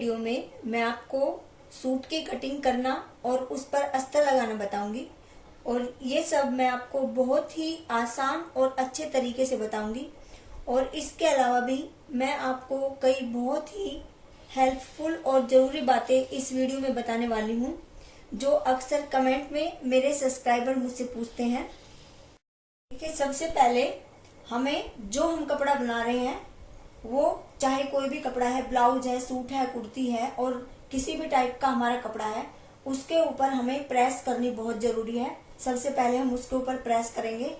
Video में मैं आपको सूट की कटिंग करना और उस पर अस्तर लगाना बताऊंगी और ये सब मैं आपको बहुत ही आसान और अच्छे तरीके से बताऊंगी। और इसके अलावा भी मैं आपको कई बहुत ही हेल्पफुल और ज़रूरी बातें इस वीडियो में बताने वाली हूँ, जो अक्सर कमेंट में मेरे सब्सक्राइबर मुझसे पूछते हैं। देखिए, सबसे पहले हमें जो हम कपड़ा बना रहे हैं वो चाहे कोई भी कपड़ा है, ब्लाउज है, सूट है, कुर्ती है और किसी भी टाइप का हमारा कपड़ा है, उसके ऊपर हमें प्रेस करनी बहुत जरूरी है। सबसे पहले हम उसके ऊपर प्रेस करेंगे।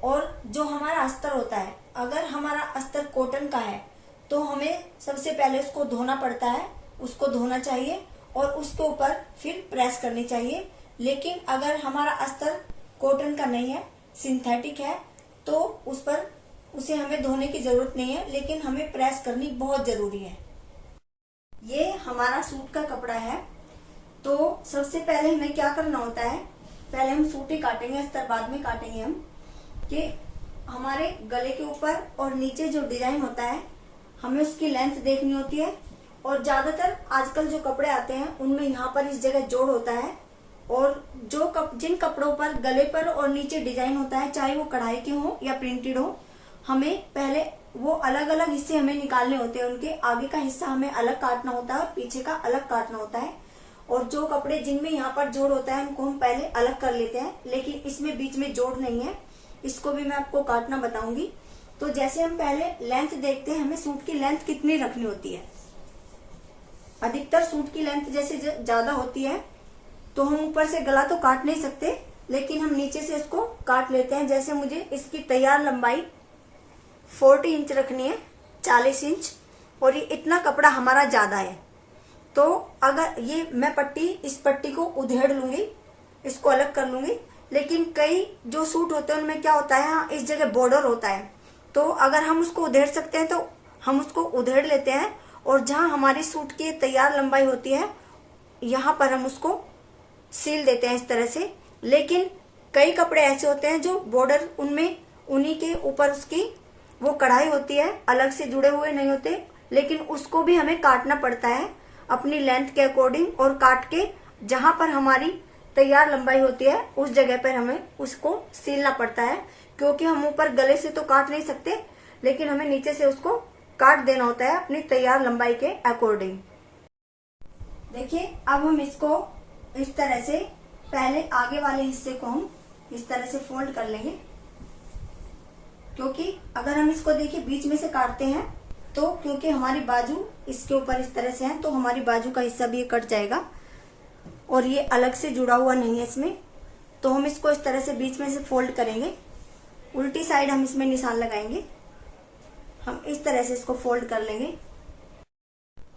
और जो हमारा अस्तर होता है, अगर हमारा अस्तर कॉटन का है तो हमें सबसे पहले उसको धोना पड़ता है, उसको धोना चाहिए और उसके ऊपर फिर प्रेस करनी चाहिए। लेकिन अगर हमारा अस्तर कॉटन का नहीं है, सिंथेटिक है, तो उसे हमें धोने की जरूरत नहीं है, लेकिन हमें प्रेस करनी बहुत जरूरी है। ये हमारा सूट का कपड़ा है, तो सबसे पहले हमें क्या करना होता है, पहले हम सूट ही काटेंगे, अस्तर बाद में काटेंगे हम। कि हमारे गले के ऊपर और नीचे जो डिजाइन होता है, हमें उसकी लेंथ देखनी होती है। और ज्यादातर आजकल जो कपड़े आते हैं उनमें यहाँ पर इस जगह जोड़ होता है। और जिन कपड़ों पर गले पर और नीचे डिजाइन होता है, चाहे वो कढ़ाई के हो या प्रिंटेड हो, हमें पहले वो अलग अलग हिस्से हमें निकालने होते हैं। उनके आगे का हिस्सा हमें अलग काटना होता है और पीछे का अलग काटना होता है। और जो कपड़े जिनमें यहाँ पर जोड़ होता है उनको हम पहले अलग कर लेते हैं, लेकिन इसमें बीच में जोड़ नहीं है, इसको भी मैं आपको काटना बताऊंगी। तो जैसे हम पहले लेंथ देखते हैं, हमें सूट की लेंथ कितनी रखनी होती है। अधिकतर सूट की लेंथ जैसे ज्यादा होती है तो हम ऊपर से गला तो काट नहीं सकते, लेकिन हम नीचे से इसको काट लेते हैं। जैसे मुझे इसकी तैयार लंबाई 40 इंच रखनी है, 40 इंच, और ये इतना कपड़ा हमारा ज्यादा है। तो अगर ये मैं इस पट्टी को उधेड़ लूंगी, इसको अलग कर लूंगी। लेकिन कई जो सूट होते हैं उनमें क्या होता है, हाँ, इस जगह बॉर्डर होता है, तो अगर हम उसको उधेड़ सकते हैं तो हम उसको उधेड़ लेते हैं। और जहां हमारी सूट की तैयार लंबाई होती है, यहाँ पर हम उसको सील देते हैं इस तरह से। लेकिन कई कपड़े ऐसे होते हैं जो बॉर्डर उनमें उन्हीं के ऊपर उसकी वो कढ़ाई होती है, अलग से जुड़े हुए नहीं होते, लेकिन उसको भी हमें काटना पड़ता है अपनी लेंथ के अकॉर्डिंग। और काट के जहां पर हमारी तैयार लंबाई होती है उस जगह पर हमें उसको सीलना पड़ता है, क्योंकि हम ऊपर गले से तो काट नहीं सकते, लेकिन हमें नीचे से उसको काट देना होता है अपनी तैयार लंबाई के अकॉर्डिंग। देखिए, अब हम इसको इस तरह से पहले आगे वाले हिस्से को हम इस तरह से फोल्ड कर लेंगे, क्योंकि अगर हम इसको देखिए बीच में से काटते हैं तो क्योंकि हमारी बाजू इसके ऊपर इस तरह से है, तो हमारी बाजू का हिस्सा भी कट जाएगा और ये अलग से जुड़ा हुआ नहीं है इसमें। तो हम इसको इस तरह से बीच में से फोल्ड करेंगे, उल्टी साइड हम इसमें निशान लगाएंगे। हम इस तरह से इसको फोल्ड कर लेंगे।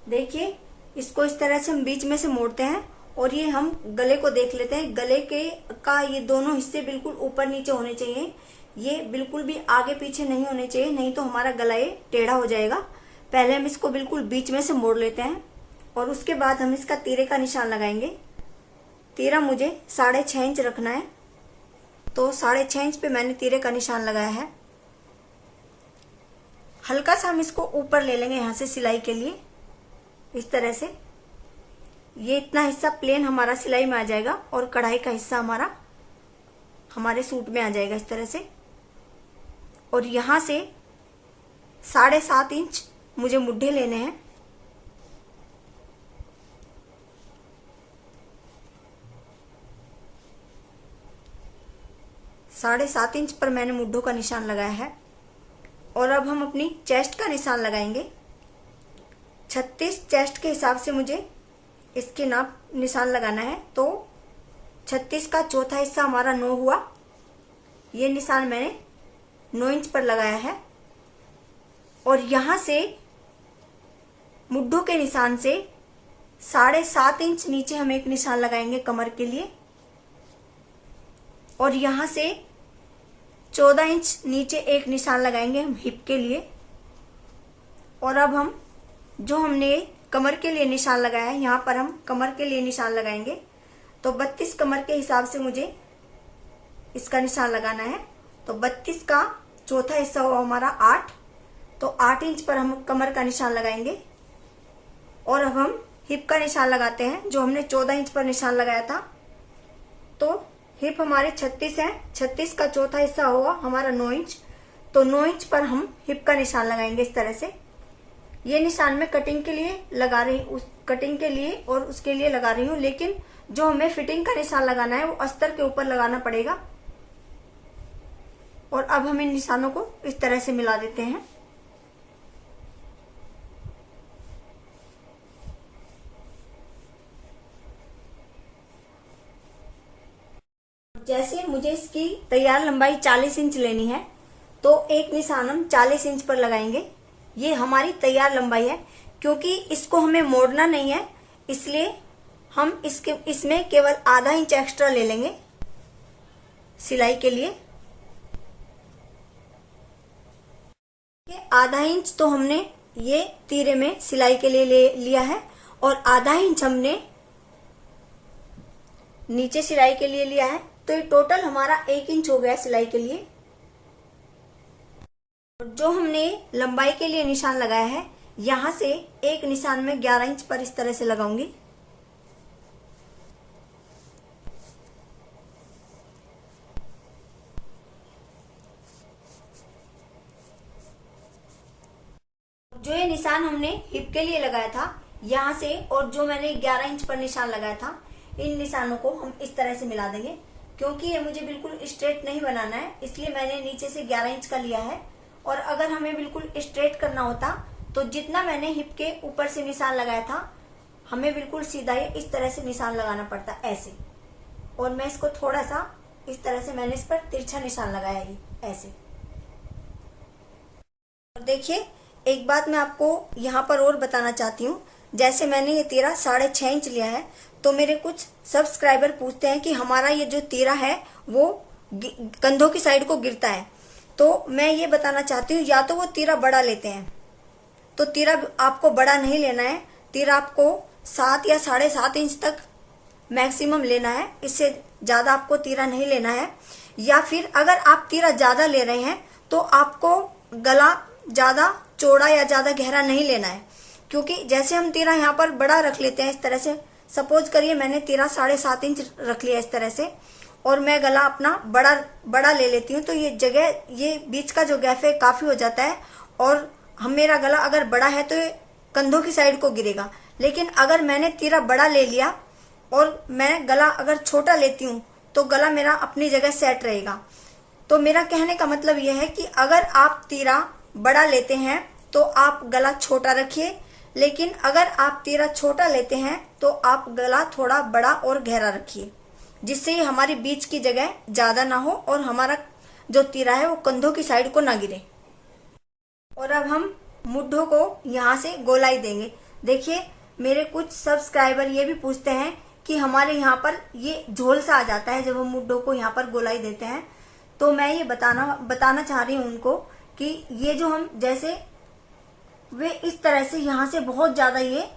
देखिए, इसको इस तरह से हम बीच में से मोड़ते हैं और ये हम गले को देख लेते हैं। गले का ये दोनों हिस्से बिल्कुल ऊपर नीचे होने चाहिए, ये बिल्कुल भी आगे पीछे नहीं होने चाहिए, नहीं तो हमारा गला ये टेढ़ा हो जाएगा। पहले हम इसको बिल्कुल बीच में से मोड़ लेते हैं और उसके बाद हम इसका तीरे का निशान लगाएंगे। तीरा मुझे 6.5 इंच रखना है, तो 6.5 इंच पे मैंने तीरे का निशान लगाया है। हल्का सा हम इसको ऊपर ले लेंगे यहाँ से सिलाई के लिए, इस तरह से। ये इतना हिस्सा प्लेन हमारा सिलाई में आ जाएगा और कढ़ाई का हिस्सा हमारे सूट में आ जाएगा इस तरह से। और यहां से 7.5 इंच मुझे मुड्ढे लेने हैं। साढ़े 7 इंच पर मैंने मुड्ढों का निशान लगाया है। और अब हम अपनी चेस्ट का निशान लगाएंगे। 36 चेस्ट के हिसाब से मुझे इसके नाप निशान लगाना है, तो 36 का चौथा हिस्सा हमारा 9 हुआ। ये निशान मैंने 9 इंच पर लगाया है। और यहां से मुड्ढों के निशान से 7.5 इंच नीचे हम एक निशान लगाएंगे कमर के लिए। और यहां से 14 इंच नीचे एक निशान लगाएंगे हम हिप के लिए। और अब हम जो हमने कमर के लिए निशान लगाया है, यहाँ पर हम कमर के लिए निशान लगाएंगे। तो 32 कमर के हिसाब से मुझे इसका निशान लगाना है। तो 32 का चौथा हिस्सा हुआ हमारा 8, तो 8 इंच पर हम कमर का निशान लगाएंगे। और अब हम हिप का निशान लगाते हैं, जो हमने 14 इंच पर निशान लगाया था। तो हिप हमारे 36 है, 36 का चौथा हिस्सा होगा हमारा 9 इंच। तो 9 इंच पर हम हिप का निशान लगाएंगे इस तरह से। ये निशान मैं कटिंग के लिए लगा रही, उस कटिंग के लिए और उसके लिए लगा रही हूँ, लेकिन जो हमें फिटिंग का निशान लगाना है वो अस्तर के ऊपर लगाना पड़ेगा। और अब हम इन निशानों को इस तरह से मिला देते हैं। जैसे मुझे इसकी तैयार लंबाई 40 इंच लेनी है, तो एक निशान हम 40 इंच पर लगाएंगे। ये हमारी तैयार लंबाई है। क्योंकि इसको हमें मोड़ना नहीं है, इसलिए हम इसमें केवल आधा इंच एक्स्ट्रा ले लेंगे सिलाई के लिए। ये आधा इंच तो हमने ये तीरे में सिलाई के लिए ले लिया है, और आधा इंच हमने नीचे सिलाई के लिए लिया है। तो ये टोटल हमारा 1 इंच हो गया सिलाई के लिए। जो हमने लंबाई के लिए निशान लगाया है, यहां से एक निशान में 11 इंच पर इस तरह से लगाऊंगी। जो ये निशान हमने हिप के लिए लगाया था यहां से, और जो मैंने 11 इंच पर निशान लगाया था, इन निशानों को हम इस तरह से मिला देंगे। क्योंकि ये मुझे बिल्कुल स्ट्रेट नहीं बनाना है, इसलिए मैंने नीचे से 11 इंच का लिया है। और अगर हमें बिल्कुल स्ट्रेट करना होता तो जितना मैंने हिप के ऊपर से निशान लगाया था, हमें बिल्कुल सीधा ही इस तरह से निशान लगाना पड़ता ऐसे। और मैं इसको थोड़ा सा इस तरह से, मैंने इस पर तिरछा निशान लगाया है ऐसे। और देखिए, एक बात मैं आपको यहाँ पर और बताना चाहती हूँ। जैसे मैंने ये तीरा 6.5 इंच लिया है, तो मेरे कुछ सब्सक्राइबर पूछते हैं कि हमारा ये जो तीरा है वो कंधों की साइड को गिरता है। तो मैं ये बताना चाहती हूँ, या तो वो तीरा बड़ा लेते हैं, तो तीरा आपको बड़ा नहीं लेना है। तीरा आपको 7 या 7.5 इंच तक मैक्सिमम लेना है, इससे ज्यादा आपको तीरा नहीं लेना है। या फिर अगर आप तीरा ज्यादा ले रहे हैं तो आपको गला ज्यादा चौड़ा या ज्यादा गहरा नहीं लेना है। क्योंकि जैसे हम तीरा यहाँ पर बड़ा रख लेते हैं इस तरह से, सपोज करिए मैंने तीरा 7.5 इंच रख लिया इस तरह से, और मैं गला अपना बड़ा ले लेती हूँ, तो ये जगह, ये बीच का जो गैप है काफी हो जाता है। और मेरा गला अगर बड़ा है तो ये कंधों की साइड को गिरेगा। लेकिन अगर मैंने तीरा बड़ा ले लिया और मैं गला अगर छोटा लेती हूँ, तो गला मेरा अपनी जगह सेट रहेगा। तो मेरा कहने का मतलब यह है कि अगर आप तीरा बड़ा लेते हैं तो आप गला छोटा रखिए, लेकिन अगर आप तीरा छोटा लेते हैं तो आप गला थोड़ा बड़ा और गहरा रखिए, जिससे हमारी बीच की जगह ज्यादा ना हो और हमारा जो तीरा है वो कंधों की साइड को ना गिरे। और अब हम मुड्ढों को यहाँ से गोलाई देंगे। देखिए, मेरे कुछ सब्सक्राइबर ये भी पूछते हैं कि हमारे यहाँ पर ये झोल सा आ जाता है जब हम मुड्ढों को यहाँ पर गोलाई देते हैं। तो मैं ये बताना चाह रही हूँ उनको कि ये जो हम, जैसे वे इस तरह से यहाँ से बहुत ज्यादा ये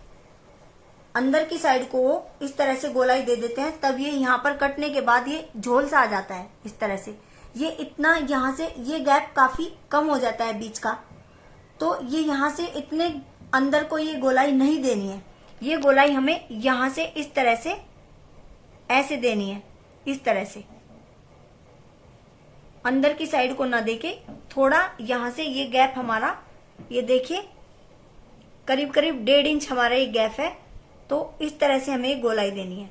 अंदर की साइड को इस तरह से गोलाई दे देते हैं, तब ये यहाँ पर कटने के बाद ये झोल सा आ जाता है इस तरह से। ये इतना यहाँ से ये गैप काफी कम हो जाता है बीच का। तो ये यहाँ से इतने अंदर को ये गोलाई नहीं देनी है। ये गोलाई हमें यहाँ से इस तरह से ऐसे देनी है, इस तरह से अंदर की साइड को ना देके थोड़ा यहाँ से ये गैप हमारा, ये देखिए करीब करीब 1.5 इंच हमारा ये गैप है। तो इस तरह से हमें गोलाई देनी है।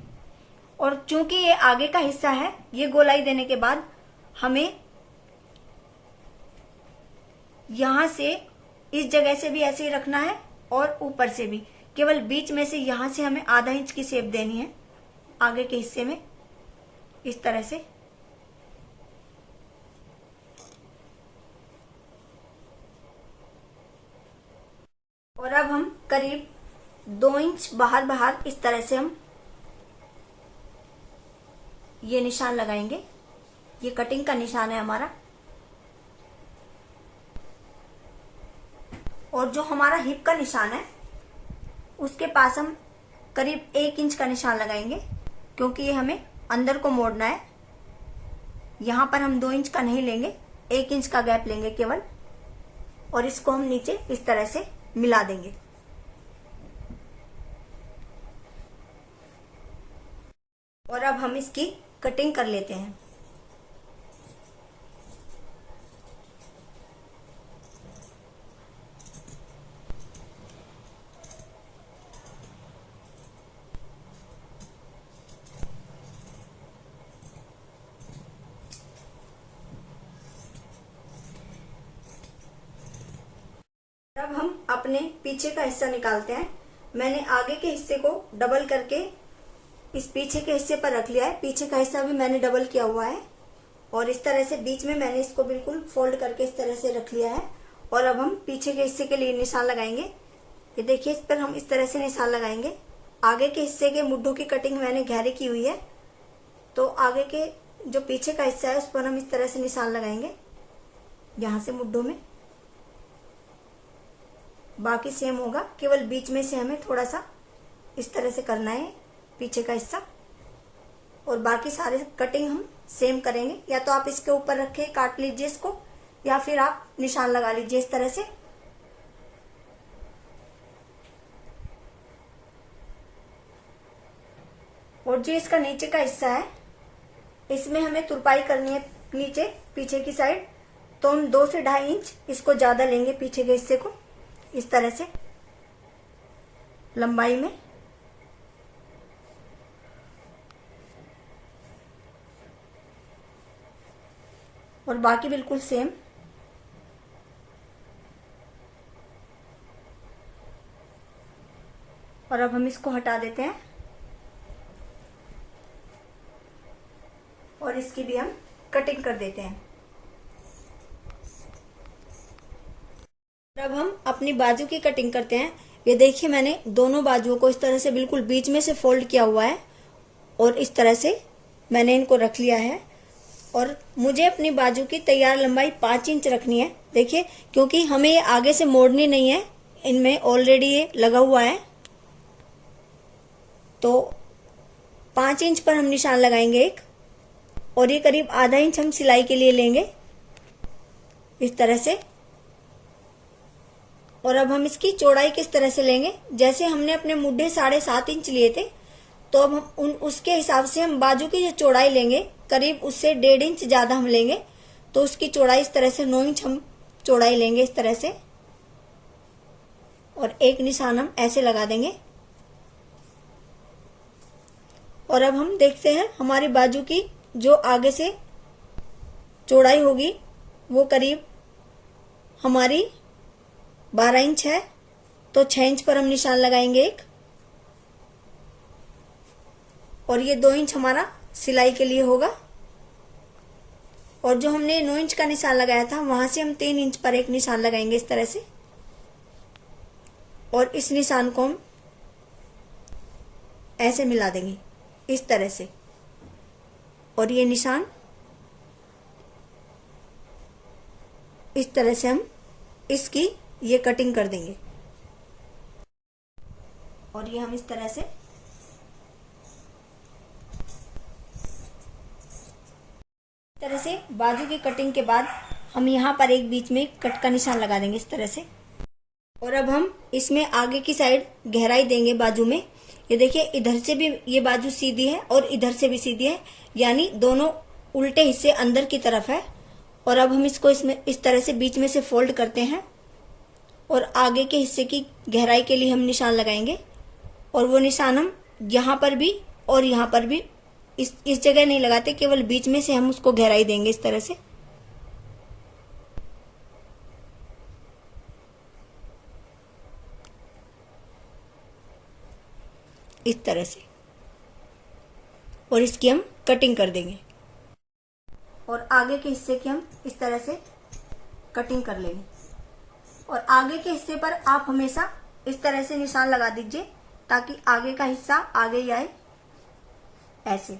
और चूंकि ये आगे का हिस्सा है, ये गोलाई देने के बाद हमें यहां से इस जगह से भी ऐसे ही रखना है और ऊपर से भी, केवल बीच में से यहां से हमें आधा इंच की शेप देनी है आगे के हिस्से में इस तरह से। और अब हम करीब 2 इंच बाहर इस तरह से हम ये निशान लगाएंगे। ये कटिंग का निशान है हमारा। और जो हमारा हिप का निशान है उसके पास हम करीब 1 इंच का निशान लगाएंगे, क्योंकि ये हमें अंदर को मोड़ना है। यहां पर हम 2 इंच का नहीं लेंगे, 1 इंच का गैप लेंगे केवल, और इसको हम नीचे इस तरह से मिला देंगे। और अब हम इसकी कटिंग कर लेते हैं। अब हम अपने पीछे का हिस्सा निकालते हैं। मैंने आगे के हिस्से को डबल करके इस पीछे के हिस्से पर रख लिया है। पीछे का हिस्सा भी मैंने डबल किया हुआ है और इस तरह से बीच में मैंने इसको बिल्कुल फोल्ड करके इस तरह से रख लिया है। और अब हम पीछे के हिस्से के लिए निशान लगाएंगे। ये देखिए, इस पर हम इस तरह से निशान लगाएंगे। आगे के हिस्से के मुड्ढों की कटिंग मैंने गहरे की हुई है, तो आगे के जो पीछे का हिस्सा है उस पर हम इस तरह से निशान लगाएंगे, यहाँ से मुड्ढों में। बाकी सेम होगा, केवल बीच में से हमें थोड़ा सा इस तरह से करना है पीछे का हिस्सा, और बाकी सारे कटिंग हम सेम करेंगे। या तो आप इसके ऊपर रखे काट लीजिए इसको, या फिर आप निशान लगा लीजिए इस तरह से। और जो इसका नीचे का हिस्सा है, इसमें हमें तुरपाई करनी है नीचे पीछे की साइड, तो हम 2 से 2.5 इंच इसको ज्यादा लेंगे पीछे के हिस्से को, इस तरह से लंबाई में। और बाकी बिल्कुल सेम। और अब हम इसको हटा देते हैं और इसकी भी हम कटिंग कर देते हैं। अब हम अपनी बाजू की कटिंग करते हैं। ये देखिए, मैंने दोनों बाजुओं को इस तरह से बिल्कुल बीच में से फोल्ड किया हुआ है और इस तरह से मैंने इनको रख लिया है। और मुझे अपनी बाजू की तैयार लंबाई 5 इंच रखनी है। देखिए, क्योंकि हमें ये आगे से मोड़नी नहीं है, इनमें ऑलरेडी ये लगा हुआ है, तो 5 इंच पर हम निशान लगाएंगे एक, और ये करीब आधा इंच हम सिलाई के लिए लेंगे इस तरह से। और अब हम इसकी चौड़ाई किस तरह से लेंगे, जैसे हमने अपने मुड्ढे 7.5 इंच लिए थे, तो अब हम उसके हिसाब से हम बाजू की जो चौड़ाई लेंगे, करीब उससे 1.5 इंच ज्यादा हम लेंगे, तो उसकी चौड़ाई इस तरह से 9 इंच हम चौड़ाई लेंगे इस तरह से। और एक निशान हम ऐसे लगा देंगे। और अब हम देखते हैं हमारी बाजू की जो आगे से चौड़ाई होगी वो करीब हमारी 12 इंच है, तो 6 इंच पर हम निशान लगाएंगे एक, और ये 2 इंच हमारा सिलाई के लिए होगा। और जो हमने 9 इंच का निशान लगाया था, वहां से हम 3 इंच पर एक निशान लगाएंगे इस तरह से। और इस निशान को हम ऐसे मिला देंगे इस तरह से, और ये निशान इस तरह से हम इसकी ये कटिंग कर देंगे। और ये हम इस तरह से बाजू की कटिंग के बाद हम यहाँ पर एक बीच में कट का निशान लगा देंगे इस तरह से। और अब हम इसमें आगे की साइड गहराई देंगे बाजू में। ये देखिए, इधर से भी ये बाजू सीधी है और इधर से भी सीधी है, यानी दोनों उल्टे हिस्से अंदर की तरफ है। और अब हम इसको इसमें इस तरह से बीच में से फोल्ड करते हैं और आगे के हिस्से की गहराई के लिए हम निशान लगाएंगे। और वो निशान हम यहाँ पर भी और यहाँ पर भी इस जगह नहीं लगाते, केवल बीच में से हम उसको गहराई देंगे इस तरह से। इस तरह से, और इसकी हम कटिंग कर देंगे। और आगे के हिस्से की हम इस तरह से कटिंग कर लेंगे। और आगे के हिस्से पर आप हमेशा इस तरह से निशान लगा दीजिए, ताकि आगे का हिस्सा आगे ही आए, ऐसे।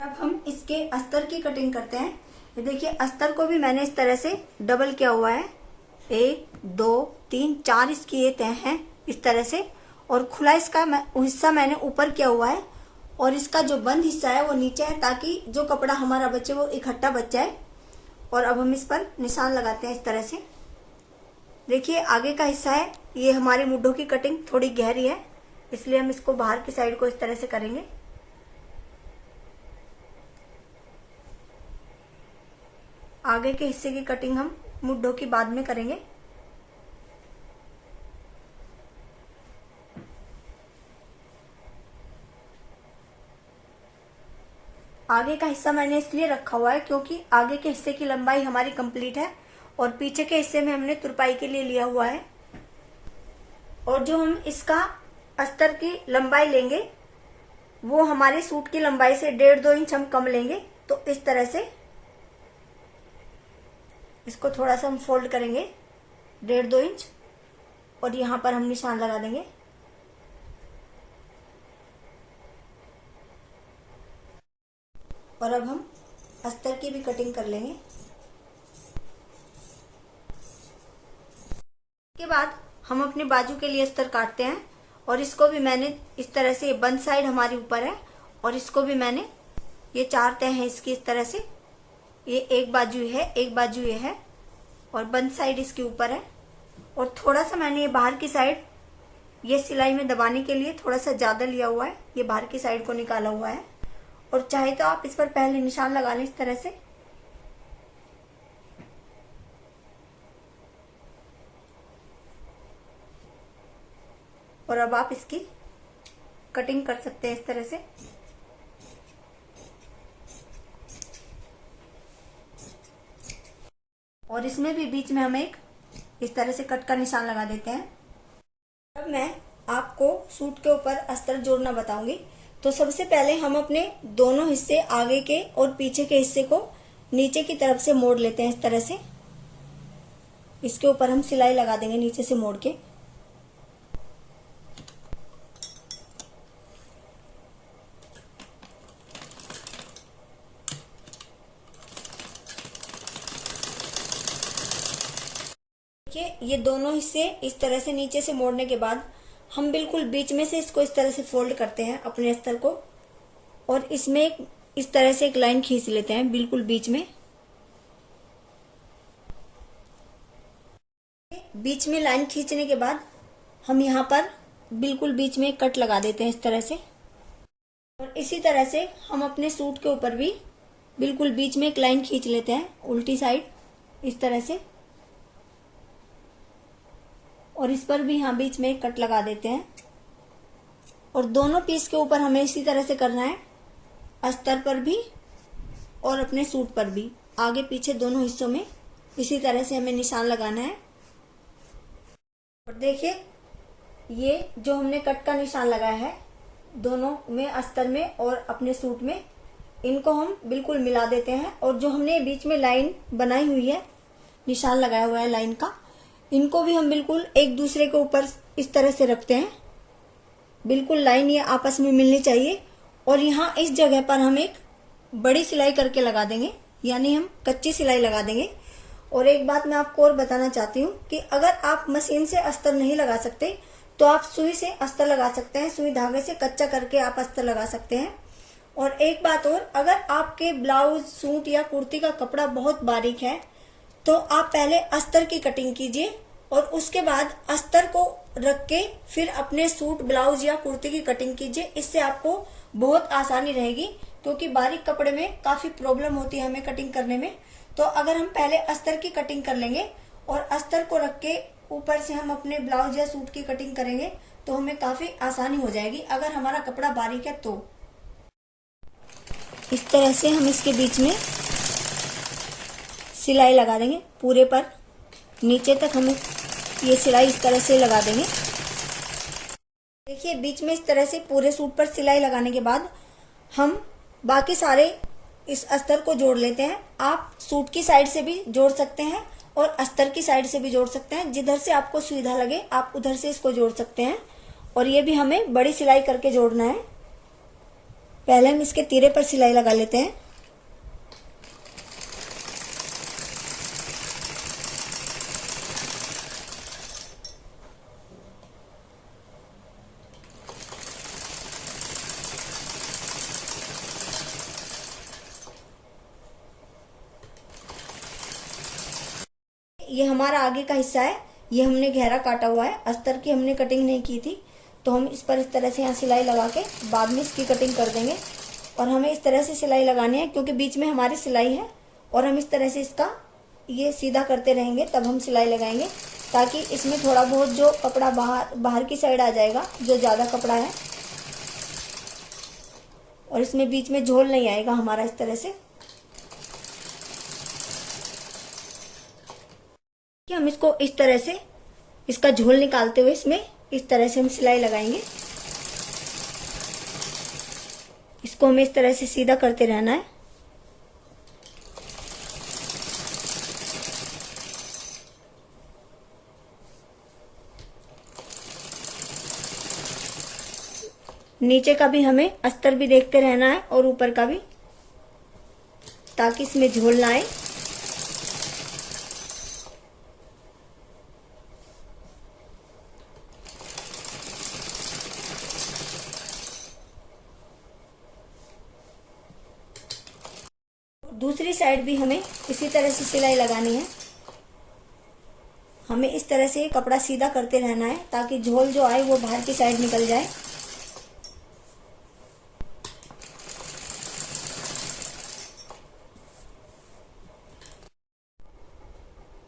अब हम इसके अस्तर की कटिंग करते हैं। ये देखिए, अस्तर को भी मैंने इस तरह से डबल किया हुआ है। 1 2 3 4 इसकी ये तह है इस तरह से, और खुला इसका हिस्सा मैंने ऊपर किया हुआ है, और इसका जो बंद हिस्सा है वो नीचे है, ताकि जो कपड़ा हमारा बचे वो इकट्ठा बच जाए। और अब हम इस पर निशान लगाते हैं इस तरह से। देखिए, आगे का हिस्सा है, ये हमारे मुड्ढों की कटिंग थोड़ी गहरी है, इसलिए हम इसको बाहर की साइड को इस तरह से करेंगे। आगे के हिस्से की कटिंग हम मुड्ढों की बाद में करेंगे। आगे का हिस्सा मैंने इसलिए रखा हुआ है क्योंकि आगे के हिस्से की लंबाई हमारी कंप्लीट है और पीछे के हिस्से में हमने तुरपाई के लिए लिया हुआ है। और जो हम इसका अस्तर की लंबाई लेंगे वो हमारे सूट की लंबाई से 1.5-2 इंच हम कम लेंगे। तो इस तरह से इसको थोड़ा सा हम फोल्ड करेंगे 1.5-2 इंच और यहाँ पर हम निशान लगा देंगे। और अब हम अस्तर की भी कटिंग कर लेंगे। इसके बाद हम अपने बाजू के लिए अस्तर काटते हैं और इसको भी मैंने इस तरह से, बंद साइड हमारी ऊपर है और इसको भी मैंने, ये 4 तह हैं इसकी, इस तरह से, ये एक बाजू है, एक बाजू ये है और बंद साइड इसके ऊपर है। और थोड़ा सा मैंने ये बाहर की साइड, ये सिलाई में दबाने के लिए थोड़ा सा ज्यादा लिया हुआ है, ये बाहर की साइड को निकाला हुआ है। और चाहे तो आप इस पर पहले निशान लगा लें इस तरह से। और अब आप इसकी कटिंग कर सकते हैं इस तरह से। और इसमें भी बीच में हम एक इस तरह से कट का निशान लगा देते हैं। अब मैं आपको सूट के ऊपर अस्तर जोड़ना बताऊंगी। तो सबसे पहले हम अपने दोनों हिस्से, आगे के और पीछे के हिस्से को नीचे की तरफ से मोड़ लेते हैं इस तरह से। इसके ऊपर हम सिलाई लगा देंगे नीचे से मोड़ के। देखिए, ये दोनों हिस्से इस तरह से नीचे से मोड़ने के बाद हम बिल्कुल बीच में से इसको इस तरह से फोल्ड करते हैं अपने अस्तर को और इसमें एक इस तरह से एक लाइन खींच लेते हैं बिल्कुल बीच में। बीच में लाइन खींचने के बाद हम यहाँ पर बिल्कुल बीच में एक कट लगा देते हैं इस तरह से। और इसी तरह से हम अपने सूट के ऊपर भी बिल्कुल बीच में एक लाइन खींच लेते हैं उल्टी साइड इस तरह से। और इस पर भी यहाँ बीच में एक कट लगा देते हैं। और दोनों पीस के ऊपर हमें इसी तरह से करना है, अस्तर पर भी और अपने सूट पर भी, आगे पीछे दोनों हिस्सों में इसी तरह से हमें निशान लगाना है। और देखिए, ये जो हमने कट का निशान लगाया है दोनों में, अस्तर में और अपने सूट में, इनको हम बिल्कुल मिला देते हैं। और जो हमने बीच में लाइन बनाई हुई है, निशान लगाया हुआ है लाइन का, इनको भी हम बिल्कुल एक दूसरे के ऊपर इस तरह से रखते हैं। बिल्कुल लाइन ये आपस में मिलनी चाहिए। और यहाँ इस जगह पर हम एक बड़ी सिलाई करके लगा देंगे, यानी हम कच्ची सिलाई लगा देंगे। और एक बात मैं आपको और बताना चाहती हूँ कि अगर आप मशीन से अस्तर नहीं लगा सकते तो आप सुई से अस्तर लगा सकते हैं, सुई धागे से कच्चा करके आप अस्तर लगा सकते हैं। और एक बात और, अगर आपके ब्लाउज, सूट या कुर्ती का कपड़ा बहुत बारीक है तो आप पहले अस्तर की कटिंग कीजिए और उसके बाद अस्तर को रख के फिर अपने सूट, ब्लाउज या कुर्ती की कटिंग कीजिए। इससे आपको बहुत आसानी रहेगी क्योंकि बारीक कपड़े में काफी प्रॉब्लम होती है हमें कटिंग करने में। तो अगर हम पहले अस्तर की कटिंग कर लेंगे और अस्तर को रख के ऊपर से हम अपने ब्लाउज या सूट की कटिंग करेंगे तो हमें काफी आसानी हो जाएगी अगर हमारा कपड़ा बारीक है तो। इस तरह से हम इसके बीच में सिलाई लगा देंगे पूरे पर, नीचे तक हमें ये सिलाई इस तरह से लगा देंगे। देखिए, बीच में इस तरह से पूरे सूट पर सिलाई लगाने के बाद हम बाकी सारे इस अस्तर को जोड़ लेते हैं। आप सूट की साइड से भी जोड़ सकते हैं और अस्तर की साइड से भी जोड़ सकते हैं, जिधर से आपको सुविधा लगे आप उधर से इसको जोड़ सकते हैं। और ये भी हमें बड़ी सिलाई करके जोड़ना है। पहले हम इसके तीरे पर सिलाई लगा लेते हैं। ये हमारा आगे का हिस्सा है, ये हमने गहरा काटा हुआ है, अस्तर की हमने कटिंग नहीं की थी तो हम इस पर इस तरह से यहाँ सिलाई लगा के बाद में इसकी कटिंग कर देंगे। और हमें इस तरह से सिलाई लगानी है क्योंकि बीच में हमारी सिलाई है और हम इस तरह से इसका ये सीधा करते रहेंगे, तब हम सिलाई लगाएंगे, ताकि इसमें थोड़ा बहुत जो कपड़ा बाहर की साइड आ जाएगा, जो ज़्यादा कपड़ा है, और इसमें बीच में झोल नहीं आएगा हमारा। इस तरह से कि हम इसको इस तरह से इसका झोल निकालते हुए इसमें इस तरह से हम सिलाई लगाएंगे। इसको हमें इस तरह से सीधा करते रहना है। नीचे का भी हमें अस्तर भी देखते रहना है और ऊपर का भी, ताकि इसमें झोल ना आए। दूसरी साइड भी हमें इसी तरह से सिलाई लगानी है। हमें इस तरह से कपड़ा सीधा करते रहना है, ताकि झोल जो आए वो बाहर की साइड निकल जाए।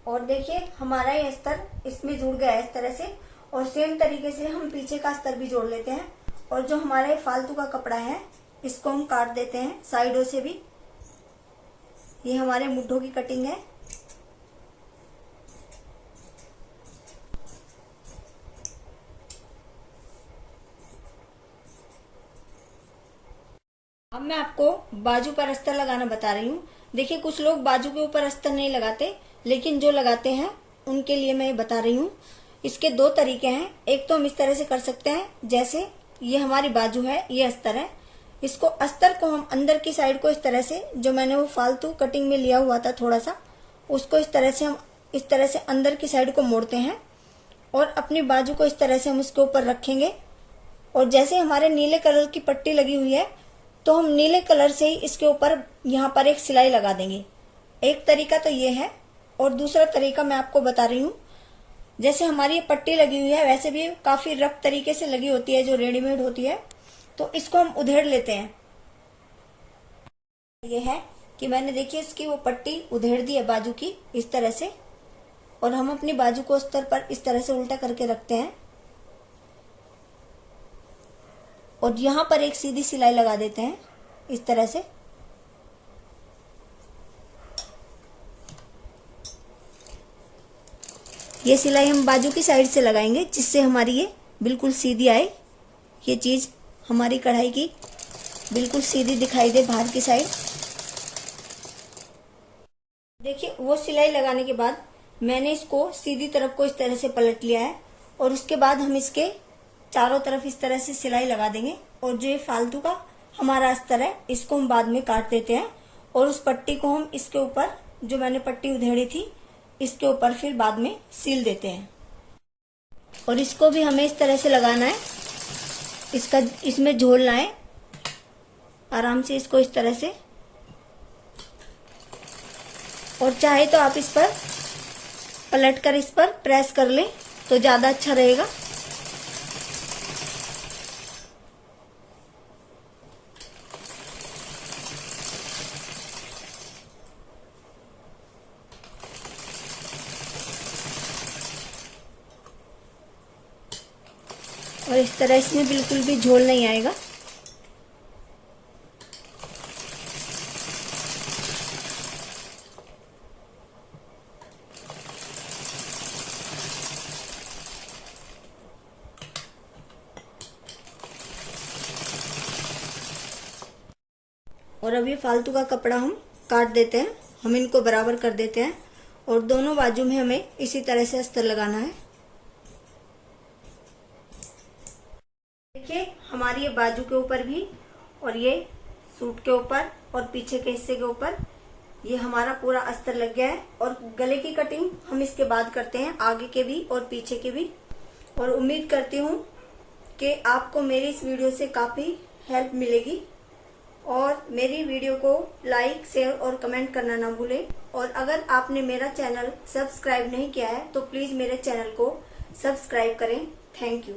और देखिए हमारा ये अस्तर इसमें जुड़ गया है इस तरह से। और सेम तरीके से हम पीछे का अस्तर भी जोड़ लेते हैं। और जो हमारा ये फालतू का कपड़ा है इसको हम काट देते हैं साइडों से भी। ये हमारे मुड्ढों की कटिंग है। अब मैं आपको बाजू पर अस्तर लगाना बता रही हूँ। देखिए कुछ लोग बाजू के ऊपर अस्तर नहीं लगाते, लेकिन जो लगाते हैं उनके लिए मैं बता रही हूँ। इसके दो तरीके हैं। एक तो हम इस तरह से कर सकते हैं, जैसे ये हमारी बाजू है, ये अस्तर है। इसको अस्तर को हम अंदर की साइड को इस तरह से, जो मैंने वो फालतू कटिंग में लिया हुआ था थोड़ा सा, उसको इस तरह से हम इस तरह से अंदर की साइड को मोड़ते हैं और अपनी बाजू को इस तरह से हम उसके ऊपर रखेंगे। और जैसे हमारे नीले कलर की पट्टी लगी हुई है, तो हम नीले कलर से ही इसके ऊपर यहाँ पर एक सिलाई लगा देंगे। एक तरीका तो ये है। और दूसरा तरीका मैं आपको बता रही हूँ। जैसे हमारी ये पट्टी लगी हुई है, वैसे भी काफी रफ तरीके से लगी होती है, जो रेडीमेड होती है, तो इसको हम उधेड़ लेते हैं। ये है कि मैंने देखिए इसकी वो पट्टी उधेड़ दी है बाजू की इस तरह से। और हम अपनी बाजू को अस्तर पर इस तरह से उल्टा करके रखते हैं और यहाँ पर एक सीधी सिलाई लगा देते हैं इस तरह से। ये सिलाई हम बाजू की साइड से लगाएंगे, जिससे हमारी ये बिल्कुल सीधी आए। ये चीज हमारी कढ़ाई की बिल्कुल सीधी दिखाई दे बाहर की साइड। देखिए वो सिलाई लगाने के बाद मैंने इसको सीधी तरफ को इस तरह से पलट लिया है। और उसके बाद हम इसके चारों तरफ इस तरह से सिलाई लगा देंगे। और जो ये फालतू का हमारा अस्तर है, इसको हम बाद में काट देते हैं। और उस पट्टी को हम इसके ऊपर, जो मैंने पट्टी उधेड़ी थी, इसके ऊपर फिर बाद में सील देते हैं। और इसको भी हमें इस तरह से लगाना है, इसमें झोल ना आए। आराम से इसको इस तरह से। और चाहे तो आप इस पर पलट कर इस पर प्रेस कर लें तो ज्यादा अच्छा रहेगा। और इस तरह इसमें बिल्कुल भी झोल नहीं आएगा। और अब ये फालतू का कपड़ा हम काट देते हैं। हम इनको बराबर कर देते हैं और दोनों बाजू में हमें इसी तरह से अस्तर लगाना है। देखिए हमारी ये बाजू के ऊपर भी, और ये सूट के ऊपर और पीछे के हिस्से के ऊपर ये हमारा पूरा अस्तर लग गया है। और गले की कटिंग हम इसके बाद करते हैं, आगे के भी और पीछे के भी। और उम्मीद करती हूँ कि आपको मेरी इस वीडियो से काफ़ी हेल्प मिलेगी। और मेरी वीडियो को लाइक, शेयर और कमेंट करना ना भूलें। और अगर आपने मेरा चैनल सब्सक्राइब नहीं किया है तो प्लीज़ मेरे चैनल को सब्सक्राइब करें। Thank you.